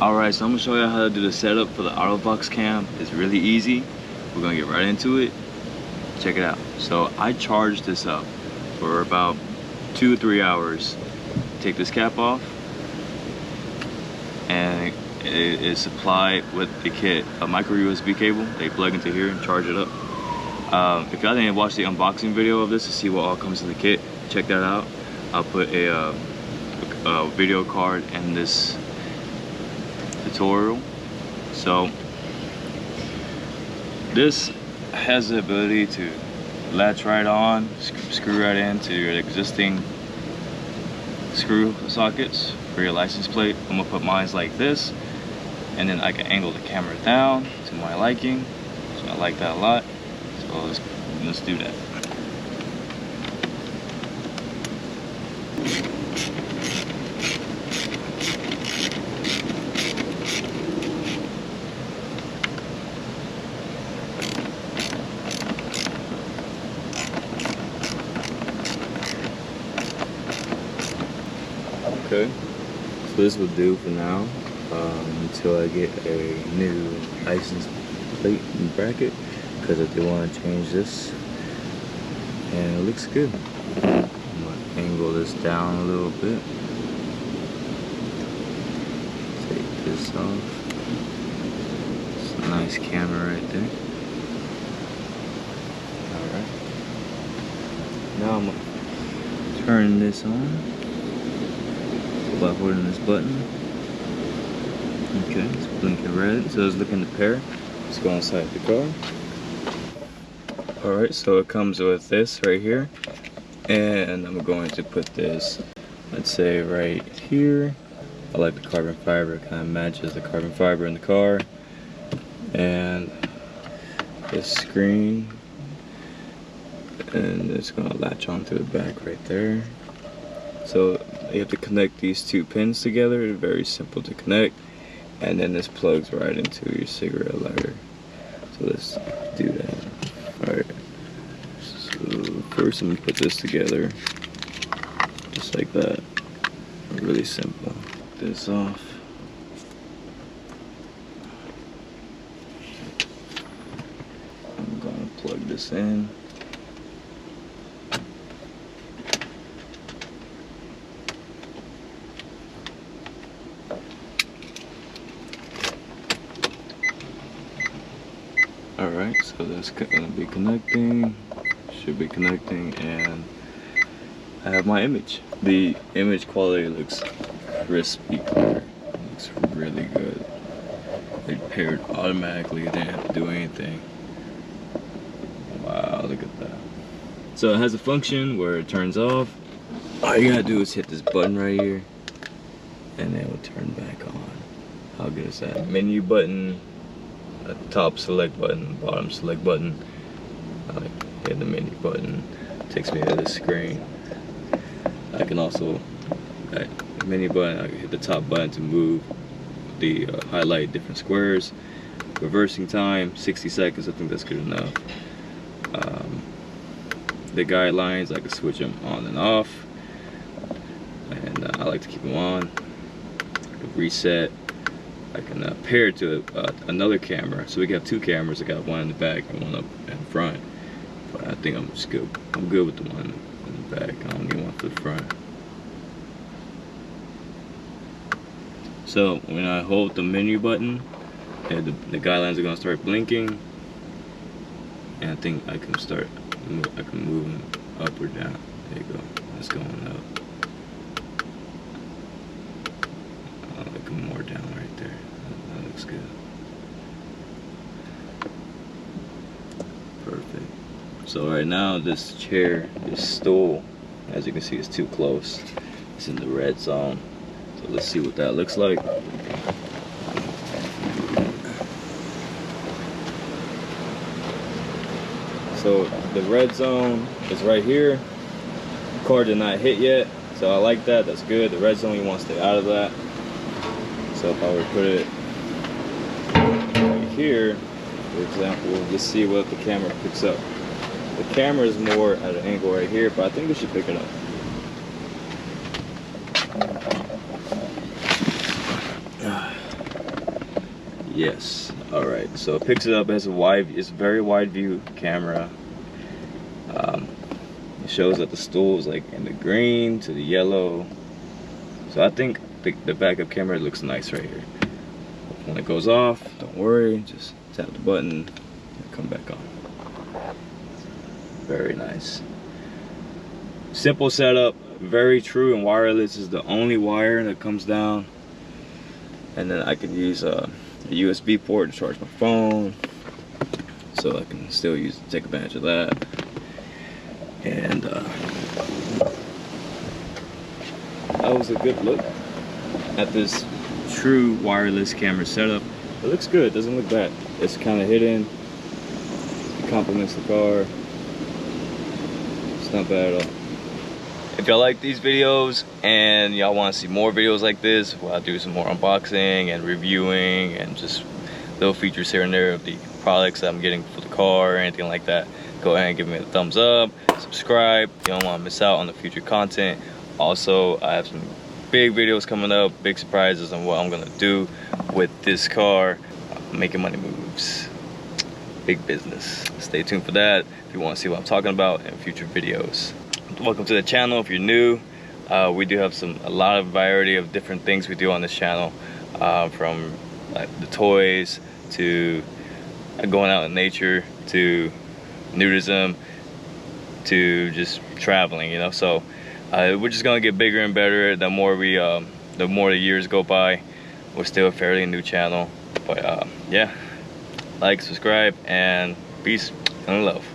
Alright, so I'm gonna show you how to do the setup for the Auto Vox cam. It's really easy. We're gonna get right into it. Check it out. So I charged this up for about 2 or 3 hours. Take this cap off, and it is supplied with the kit, a micro USB cable. They plug into here and charge it up. If y'all didn't watch the unboxing video of this to see what all comes in the kit, check that out. I'll put a video card in this tutorial. So this has the ability to latch right on, screw right into your existing screw sockets for your license plate. I'm gonna put mine like this, and then I can angle the camera down to my liking. So I like that a lot. So let's do that. Okay, so this will do for now until I get a new license plate and bracket, because I do want to change this, and it looks good. I'm going to angle this down a little bit. Take this off. It's a nice camera right there. Alright. Now I'm going to turn this on by holding this button. Okay, it's blinking red, so it's looking to pair. Let's go inside the car. Alright, so it comes with this right here, and I'm going to put this, let's say, right here. I like the carbon fiber, it kind of matches the carbon fiber in the car. And this screen, and it's going to latch onto the back right there. So you have to connect these two pins together. It's very simple to connect, and then this plugs right into your cigarette lighter. So let's do that. Alright, so first I'm going to put this together just like that. Really simple. Take this off. I'm going to plug this in. Alright, so that's gonna be connecting, should be connecting, and I have my image. The image quality looks crispy clear, looks really good. It paired automatically, you didn't have to do anything. Wow, look at that. So it has a function where it turns off. All you gotta do is hit this button right here, and it will turn back on. How good is that? Menu button, a top select button, bottom select button. I hit the menu button, takes me to the screen. I can also, the menu button, I can hit the top button to move the highlight different squares. Reversing time, 60 seconds, I think that's good enough. The guidelines, I can switch them on and off, and I like to keep them on. I can reset. I can pair it to another camera, so we have two cameras. I got one in the back and one up in front. But I think I'm just good. I'm good with the one in the back. I don't need one for the front. So when I hold the menu button, and the guidelines are gonna start blinking, and I think I can start. I can move them up or down. There you go. It's going up. I like them more down right there. That looks good. Perfect. So right now this chair, this stool, as you can see, is too close. It's in the red zone. So let's see what that looks like. So the red zone is right here. The car did not hit yet, so I like that. That's good. The red zone, you want to stay out of that. So if I were to put it right here, for example, let's see what the camera picks up. The camera is more at an angle right here, but I think it should pick it up. Yes. All right. So it picks it up as it's a very wide view camera. It shows that the stool is like in the green to the yellow. So I think the backup camera looks nice right here. When it goes off, don't worry, just tap the button and come back on. Very nice. Simple setup, very true and wireless. Is the only wire that comes down. And then I can use a USB port to charge my phone. So I can still take advantage of that. And that was a good look at this true wireless camera setup. It looks good, it doesn't look bad. It's kind of hidden. It complements the car. It's not bad at all. If y'all like these videos and y'all want to see more videos like this, where I do some more unboxing and reviewing and just little features here and there of the products that I'm getting for the car or anything like that, go ahead and give me a thumbs up, subscribe. You don't want to miss out on the future content. Also, I have some big videos coming up, big surprises on what I'm gonna do with this car. Making money moves, big business. Stay tuned for that if you want to see what I'm talking about in future videos. Welcome to the channel if you're new. We do have a lot of variety of different things we do on this channel, from like the toys to going out in nature to nudism to just traveling, you know. So we're just gonna get bigger and better the more the years go by. We're still a fairly new channel, but yeah, like, subscribe, and peace and love.